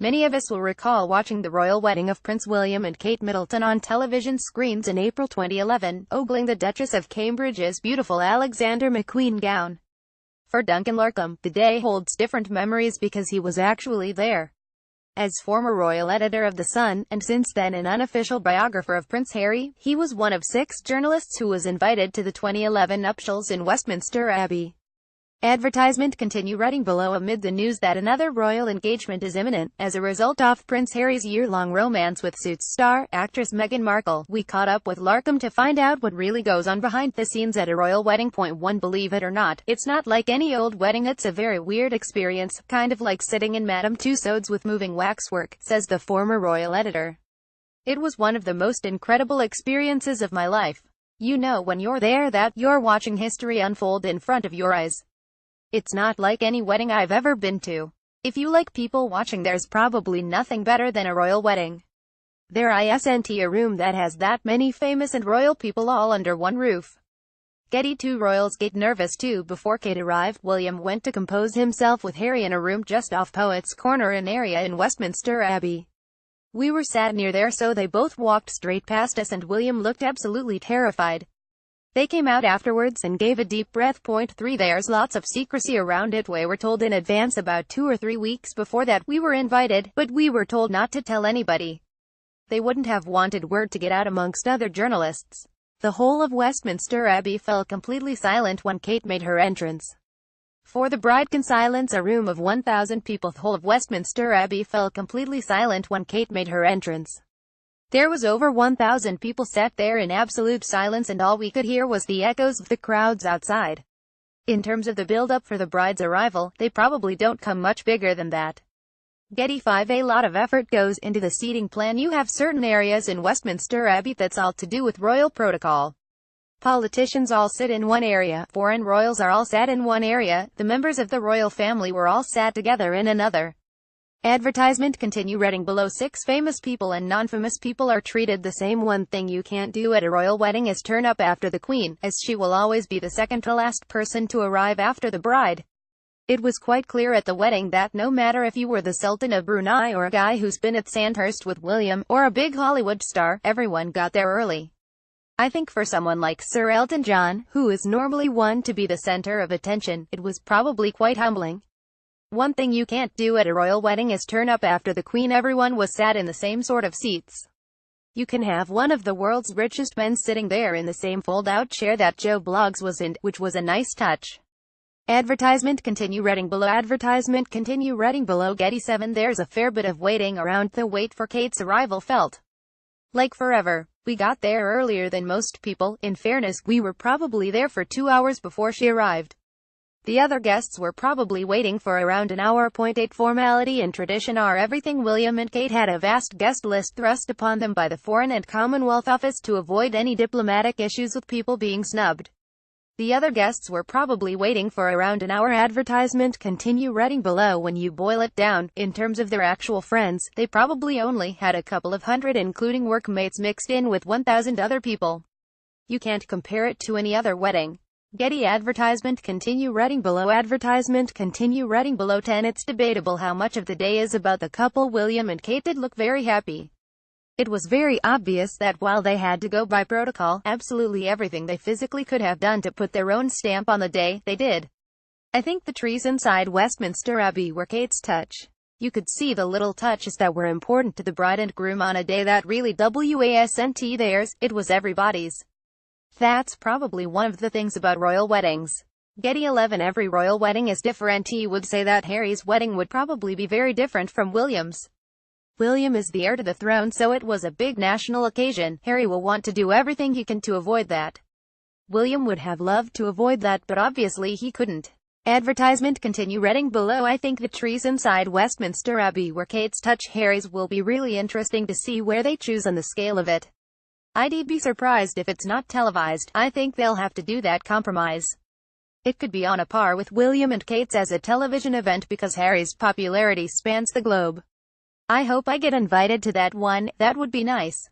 Many of us will recall watching the royal wedding of Prince William and Kate Middleton on television screens in April 2011, ogling the Duchess of Cambridge's beautiful Alexander McQueen gown. For Duncan Larcombe, the day holds different memories because he was actually there. As former royal editor of The Sun, and since then an unofficial biographer of Prince Harry, he was one of 6 journalists who was invited to the 2011 nuptials in Westminster Abbey. Advertisement continue writing below amid the news that another royal engagement is imminent. As a result of Prince Harry's year-long romance with Suits star, actress Meghan Markle, we caught up with Larcombe to find out what really goes on behind the scenes at a royal wedding. Point 1. Believe it or not, it's not like any old wedding. It's a very weird experience, kind of like sitting in Madame Tussauds with moving waxwork, says the former royal editor. It was one of the most incredible experiences of my life. You know when you're there that you're watching history unfold in front of your eyes. It's not like any wedding I've ever been to. If you like people watching, there's probably nothing better than a royal wedding. There isn't a room that has that many famous and royal people all under one roof. Getty. 2 royals get nervous too. Before Kate arrived, William went to compose himself with Harry in a room just off Poets' Corner, an area in Westminster Abbey. We were sat near there, so they both walked straight past us and William looked absolutely terrified. They came out afterwards and gave a deep breath. Point 3. There's lots of secrecy around it. We were told in advance about 2 or 3 weeks before that we were invited, but we were told not to tell anybody. They wouldn't have wanted word to get out amongst other journalists. The whole of Westminster Abbey fell completely silent when Kate made her entrance. For the bride can silence a room of 1,000 people. The whole of Westminster Abbey fell completely silent when Kate made her entrance. There was over 1,000 people sat there in absolute silence, and all we could hear was the echoes of the crowds outside. In terms of the build-up for the bride's arrival, they probably don't come much bigger than that. Getty. 5. A lot of effort goes into the seating plan. You have certain areas in Westminster Abbey that's all to do with royal protocol. Politicians all sit in one area, foreign royals are all sat in one area, the members of the royal family were all sat together in another. Advertisement continue reading below. 6 famous people and non-famous people are treated the same. One thing you can't do at a royal wedding is turn up after the Queen, as she will always be the second to last person to arrive after the bride. It was quite clear at the wedding that no matter if you were the Sultan of Brunei or a guy who's been at Sandhurst with William, or a big Hollywood star, everyone got there early. I think for someone like Sir Elton John, who is normally one to be the center of attention, it was probably quite humbling. One thing you can't do at a royal wedding is turn up after the Queen. Everyone was sat in the same sort of seats. You can have one of the world's richest men sitting there in the same fold-out chair that Joe Bloggs was in, which was a nice touch. Advertisement continue reading below. Advertisement continue reading below. Getty. 7. There's a fair bit of waiting around. The wait for Kate's arrival felt like forever. We got there earlier than most people. In fairness, we were probably there for 2 hours before she arrived. The other guests were probably waiting for around an hour. Point 8. Formality and tradition are everything. William and Kate had a vast guest list thrust upon them by the Foreign and Commonwealth Office to avoid any diplomatic issues with people being snubbed. The other guests were probably waiting for around an hour. Advertisement continue reading below. When you boil it down, in terms of their actual friends, they probably only had a couple of hundred, including workmates mixed in with 1,000 other people. You can't compare it to any other wedding. Getty. Advertisement continue reading below. Advertisement continue reading below. 10. It's debatable how much of the day is about the couple. William and Kate did look very happy. It was very obvious that while they had to go by protocol, absolutely everything they physically could have done to put their own stamp on the day, they did. I think the trees inside Westminster Abbey were Kate's touch. You could see the little touches that were important to the bride and groom on a day that really wasn't theirs, it was everybody's. That's probably one of the things about royal weddings. Getty. 11. Every royal wedding is different. He would say that Harry's wedding would probably be very different from William's. William is the heir to the throne, so it was a big national occasion. Harry will want to do everything he can to avoid that. William would have loved to avoid that, but obviously he couldn't. Advertisement continue reading below. I think the trees inside Westminster Abbey were Kate's touch. Harry's will be really interesting to see where they choose on the scale of it. I'd be surprised if it's not televised. I think they'll have to do that compromise. It could be on a par with William and Kate's as a television event because Harry's popularity spans the globe. I hope I get invited to that one. That would be nice.